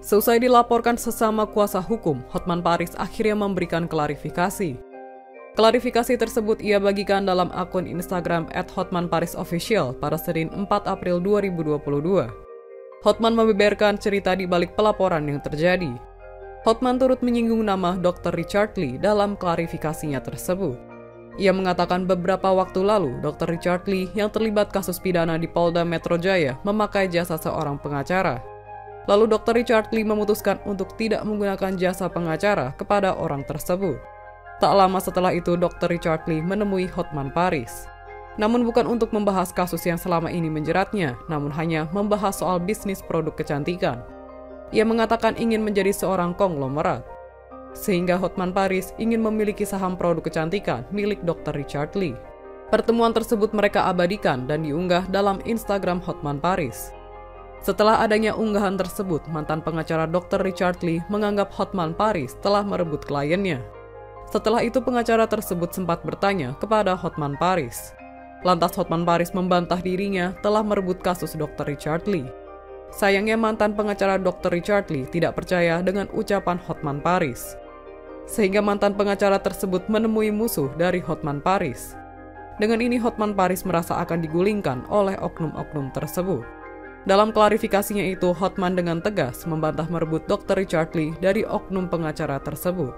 Seusai dilaporkan sesama kuasa hukum, Hotman Paris akhirnya memberikan klarifikasi. Klarifikasi tersebut ia bagikan dalam akun Instagram @hotmanparisofficial pada Senin 4 April 2022. Hotman membeberkan cerita di balik pelaporan yang terjadi. Hotman turut menyinggung nama Dr. Richard Lee dalam klarifikasinya tersebut. Ia mengatakan beberapa waktu lalu Dr. Richard Lee yang terlibat kasus pidana di Polda Metro Jaya memakai jasa seorang pengacara. Lalu Dr. Richard Lee memutuskan untuk tidak menggunakan jasa pengacara kepada orang tersebut. Tak lama setelah itu Dr. Richard Lee menemui Hotman Paris. Namun bukan untuk membahas kasus yang selama ini menjeratnya, namun hanya membahas soal bisnis produk kecantikan. Ia mengatakan ingin menjadi seorang konglomerat, sehingga Hotman Paris ingin memiliki saham produk kecantikan milik Dr. Richard Lee. Pertemuan tersebut mereka abadikan dan diunggah dalam Instagram Hotman Paris. Setelah adanya unggahan tersebut, mantan pengacara Dr. Richard Lee menganggap Hotman Paris telah merebut kliennya. Setelah itu pengacara tersebut sempat bertanya kepada Hotman Paris. Lantas Hotman Paris membantah dirinya telah merebut kasus Dr. Richard Lee. Sayangnya mantan pengacara Dr. Richard Lee tidak percaya dengan ucapan Hotman Paris, sehingga mantan pengacara tersebut menemui musuh dari Hotman Paris. Dengan ini Hotman Paris merasa akan digulingkan oleh oknum-oknum tersebut. Dalam klarifikasinya itu, Hotman dengan tegas membantah merebut Dr. Richard Lee dari oknum pengacara tersebut.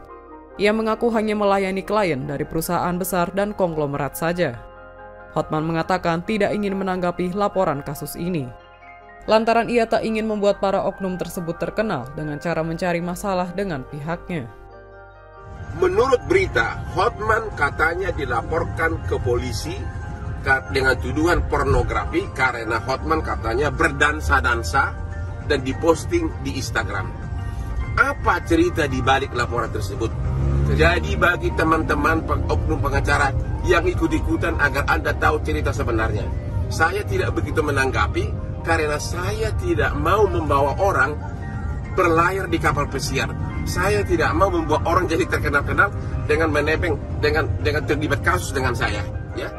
Ia mengaku hanya melayani klien dari perusahaan besar dan konglomerat saja. Hotman mengatakan tidak ingin menanggapi laporan kasus ini, lantaran ia tak ingin membuat para oknum tersebut terkenal dengan cara mencari masalah dengan pihaknya. Menurut berita, Hotman katanya dilaporkan ke polisi dengan tuduhan pornografi karena Hotman katanya berdansa-dansa dan diposting di Instagram. Apa cerita di balik laporan tersebut? Jadi bagi teman-teman oknum pengacara yang ikut-ikutan agar Anda tahu cerita sebenarnya, saya tidak begitu menanggapi karena saya tidak mau membawa orang berlayar di kapal pesiar. Saya tidak mau membuat orang jadi terkenal-kenal dengan menebeng, dengan terlibat kasus dengan saya, ya.